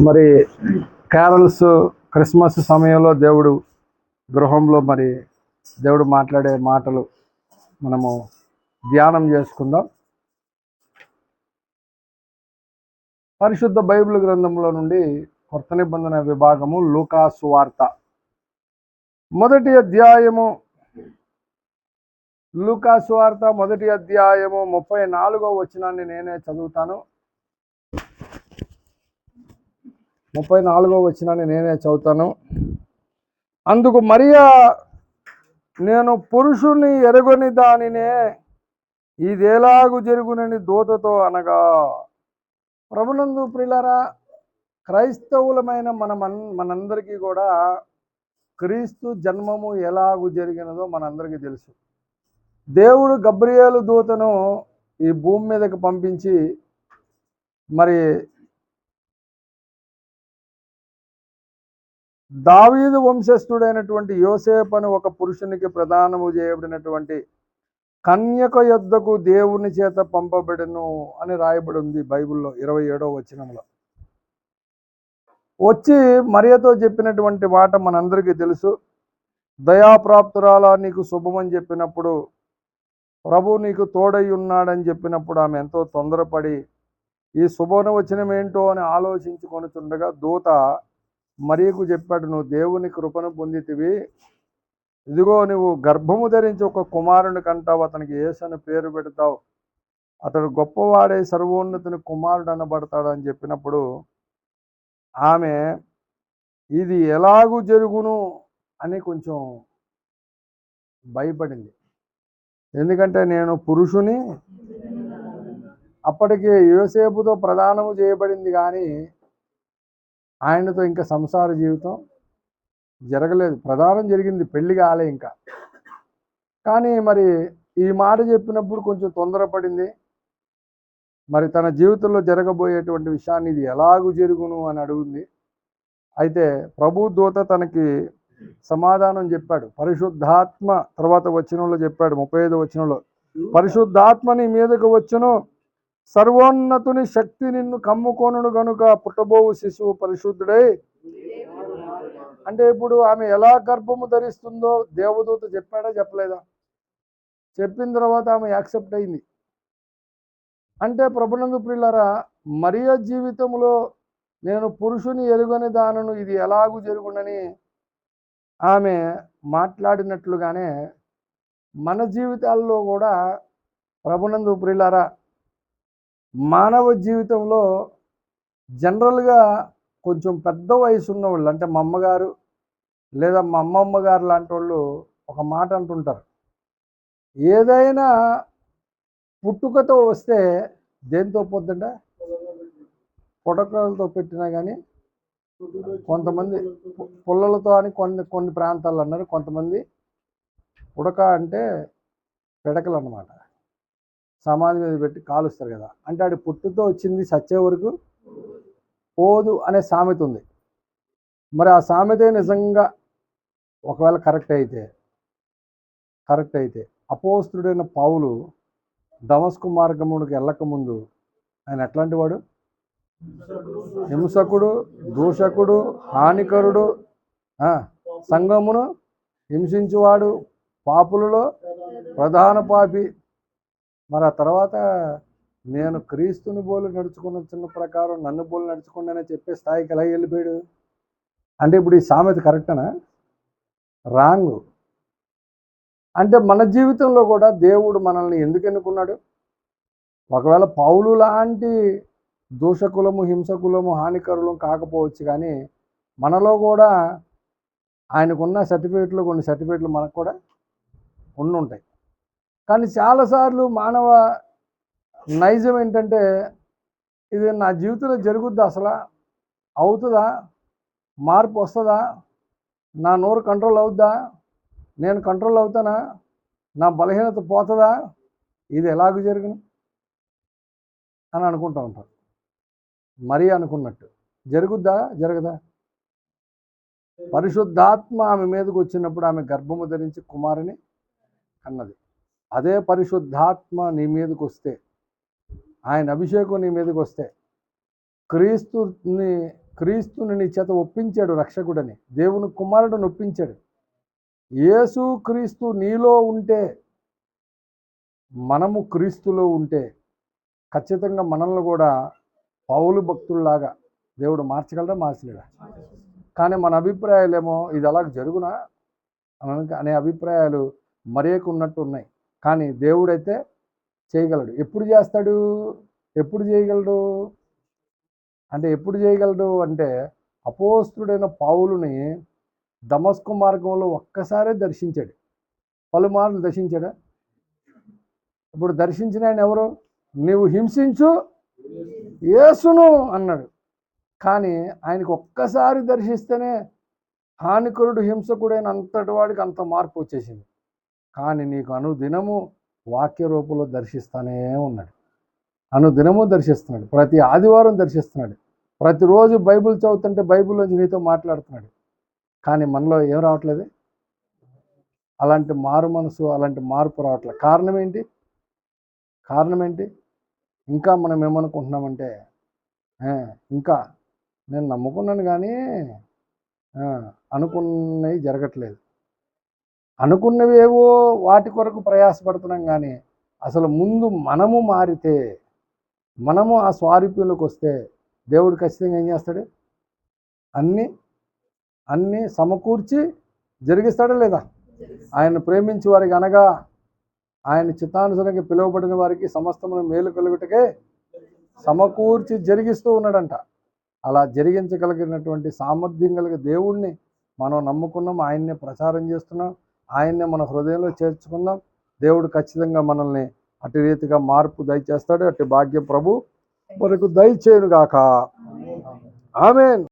మరి carols Christmas సమయంలో దేవుడు గృహంలో మరి దేవుడు మాట్లాడే మాటలు మనము ధ్యానం చేసుకుందాం. పరిశుద్ధ బైబిల్ గ్రంథంలో నుండి కొత్త నిబంధన విభాగము లూకా సువార్త మొదటి అధ్యాయము, లూకా సువార్త మొదటి అధ్యాయము 34వ వచనాన్ని నేనే చదువుతాను. 34వ వచనాన్ని నేనే చదువుతాను. అందుకు మరియా, నేను పురుషుని ఎరుగని దానినే, ఇదేలాగు జరుగునని దూతతో అనగా. ప్రభునందు ప్రియులారా, క్రైస్తవులమైన మనందరికీ కూడా క్రీస్తు జన్మము ఎలాగు జరిగినదో మనందరికీ తెలుసు. దేవుడు గబ్రియేలు దూతను ఈ భూమి మీదకి పంపించి మరి దావీదు వంశస్థుడైనటువంటి యోసేపు అని ఒక పురుషునికి ప్రదానము చేయబడినటువంటి కన్యక యొద్దకు దేవుని చేత పంపబడెను అని రాయబడి ఉంది బైబిల్లో 27వ వచనంలో. వచ్చి మరియతో చెప్పినటువంటి మాట మనందరికీ తెలుసు. దయాప్రాప్తురాలా, నీకు శుభమని చెప్పినప్పుడు, ప్రభు నీకు తోడై ఉన్నాడని చెప్పినప్పుడు ఆమె ఎంతో తొందరపడి ఈ శుభవచనం ఏంటో అని ఆలోచించుకొనుచుండగా దూత మరియకు చెప్పాడు, నువ్వు దేవుని కృపను పొందితివి, ఇదిగో నువ్వు గర్భము ధరించి ఒక కుమారుని కంటావు, అతనికి యేసు అని పేరు పెడతావు, అతడు గొప్పవాడే సర్వోన్నతుని కుమారుడు అనబడతాడు అని చెప్పినప్పుడు ఆమె ఇది ఎలాగూ జరుగును అని కొంచెం భయపడింది. ఎందుకంటే నేను పురుషుని, అప్పటికి యోసేపుతో ప్రదానము చేయబడింది కానీ ఆయనతో ఇంకా సంసార జీవితం జరగలేదు. ప్రదానం జరిగింది, పెళ్లి కాలే ఇంకా. కానీ మరి ఈ మాట చెప్పినప్పుడు కొంచెం తొందరపడింది. మరి తన జీవితంలో జరగబోయేటువంటి విషయాన్ని ఇది ఎలాగూ జరుగును అని అడుగుంది. అయితే ప్రభు దూత తనకి సమాధానం చెప్పాడు. పరిశుద్ధాత్మ తర్వాత వచనంలో చెప్పాడు, 35వ వచనంలో, పరిశుద్ధాత్మ నీ మీదకు వచ్చును, సర్వోన్నతుని శక్తి నిన్ను కమ్ముకొనును గనుక పుట్టబోవు శిశువు పరిశుద్ధుడై. అంటే ఇప్పుడు ఆమె ఎలా గర్భము ధరిస్తుందో దేవదూత చెప్పాడా చెప్పలేదా? చెప్పిన తర్వాత ఆమె యాక్సెప్ట్ అయింది. అంటే ప్రభునందు ప్రియులారా, మరియ జీవితంలో నేను పురుషుని ఎరుగని దానను, ఇది ఎలాగూ జరుగునని ఆమె మాట్లాడినట్లుగానే మన జీవితాల్లో కూడా ప్రభునందు ప్రియులారా, మానవ జీవితంలో జనరల్గా కొంచెం పెద్ద వయసు ఉన్నవాళ్ళు, అంటే మా అమ్మగారు లేదా మా అమ్మమ్మ గారు లాంటి వాళ్ళు ఒక మాట అంటుంటారు, ఏదైనా పుట్టుకతో వస్తే దేంతో పోద్దంట, పుటకలతో పెట్టినా కానీ, కొంతమంది పుల్లలతో అని కొన్ని ప్రాంతాల్లో అన్నారు, కొంతమంది పుడక అంటే పిడకలు అన్నమాట, సమాధి మీద పెట్టి కాలుస్తారు కదా. అంటే ఆడి పుట్టుతో వచ్చింది చచ్చే వరకు పోదు అనే సామెత ఉంది. మరి ఆ సామెత నిజంగా ఒకవేళ కరెక్ట్ అయితే అపోస్తుడైన పౌలు దమస్కు మార్గమునికి వెళ్ళకముందు ఆయన ఎట్లాంటి వాడు? హింసకుడు, దూషకుడు, హానికరుడు, సంఘమును హింసించువాడు, పాపులలో ప్రధాన పాపి. మరి ఆ తర్వాత నేను క్రీస్తుని బోలు నడుచుకున్న చిన్న ప్రకారం నన్ను బోలు నడుచుకున్నానని చెప్పే స్థాయికి ఎలా వెళ్ళిపోయాడు? అంటే ఇప్పుడు ఈ సామెత కరెక్టనా? రాంగ్. అంటే మన జీవితంలో కూడా దేవుడు మనల్ని ఎందుకు ఎన్నుకున్నాడు? ఒకవేళ పౌలు లాంటి దూషకులము, హింసకులము, హానికరులము కాకపోవచ్చు, కానీ మనలో కూడా ఆయనకున్న సర్టిఫికేట్లు, కొన్ని సర్టిఫికేట్లు మనకు కూడా ఉంటాయి. కానీ చాలాసార్లు మానవ నైజం ఏంటంటే, ఇది నా జీవితంలో జరుగుద్దా, అసలు అవుతుందా, మార్పు వస్తుందా, నా నోరు కంట్రోల్ అవుద్దా, నేను కంట్రోల్ అవుతానా, నా బలహీనత పోతుందా, ఇది ఎలాగూ జరుగును అని అనుకుంటూ ఉంటారు. మరీ అనుకున్నట్టు జరుగుద్దా, జరగదా? పరిశుద్ధాత్మ ఆమె మీదకి వచ్చినప్పుడు ఆమె గర్భము ధరించి కుమారుని కన్నది. అదే పరిశుద్ధాత్మ నీ మీదకి వస్తే, ఆయన అభిషేకం నీ మీదకి వస్తే, క్రీస్తుని నీ చేత ఒప్పించాడు రక్షకుడని, దేవుని కుమారుడిని ఒప్పించాడు. యేసు క్రీస్తు నీలో ఉంటే, మనము క్రీస్తులో ఉంటే ఖచ్చితంగా మనల్ని కూడా పౌలు భక్తుల్లాగా దేవుడు మార్చగలరా, మార్చలేడా? కానీ మన అభిప్రాయాలేమో ఇది అలా జరుగునా అనే అభిప్రాయాలు మరేకు ఉన్నట్టు ఉన్నాయి. కానీ దేవుడైతే చేయగలడు. ఎప్పుడు చేస్తాడు? ఎప్పుడు చేయగలడు అంటే అపోస్తుడైన పౌలుని దమస్కు మార్గంలో ఒక్కసారే దర్శించాడు. పలుమార్లు దర్శించాడా? ఇప్పుడు దర్శించిన ఆయన ఎవరు? నీవు హింసించు యేసును అన్నాడు. కానీ ఆయనకు ఒక్కసారి దర్శిస్తేనే హానికరుడు, హింసకుడైన అంతటి వాడికి అంత మార్పు వచ్చేసింది. కానీ నీకు అనుదినము వాక్య రూపంలో దర్శిస్తానే ఉన్నాడు. అనుదినము దర్శిస్తున్నాడు. ప్రతి ఆదివారం దర్శిస్తున్నాడు. ప్రతిరోజు బైబిల్ చదువుతుంటే బైబిల్లోంచి నీతో మాట్లాడుతున్నాడు. కానీ మనలో ఏం రావట్లేదు? అలాంటి మారు మనసు, అలాంటి మార్పు రావట్లేదు. కారణం ఏంటి? ఇంకా మనం ఏమనుకుంటున్నామంటే, ఇంకా నేను నమ్ముకున్నాను కానీ అనుకున్నవి జరగట్లేదు. అనుకున్నవి ఏవో వాటి కొరకు ప్రయాసపడుతున్నాం. కానీ అసలు ముందు మనము మారితే, మనము ఆ స్వారూప్యంలోకి వస్తే దేవుడు ఖచ్చితంగా ఏం చేస్తాడు? అన్నీ సమకూర్చి జరిగిస్తాడా లేదా? ఆయన ప్రేమించి వారికి అనగా ఆయన చిత్తానుసారంగా పిలువబడిన వారికి సమస్తమును మేలు కలుగుటకే సమకూర్చి జరిగిస్తూ ఉన్నాడంట. అలా జరిగించగలిగినటువంటి సామర్థ్యం కలిగిన దేవుణ్ణి మనం నమ్ముకున్నాం. ఆయన్నే ప్రచారం చేస్తున్నాం. ఆయన్నే మన హృదయంలో చేర్చుకుందాం. దేవుడు ఖచ్చితంగా మనల్ని అటు రీతిగా మార్పు దయచేస్తాడు. అటు భాగ్యం ప్రభు మనకు దయచేయునుగాక. ఆమేన్.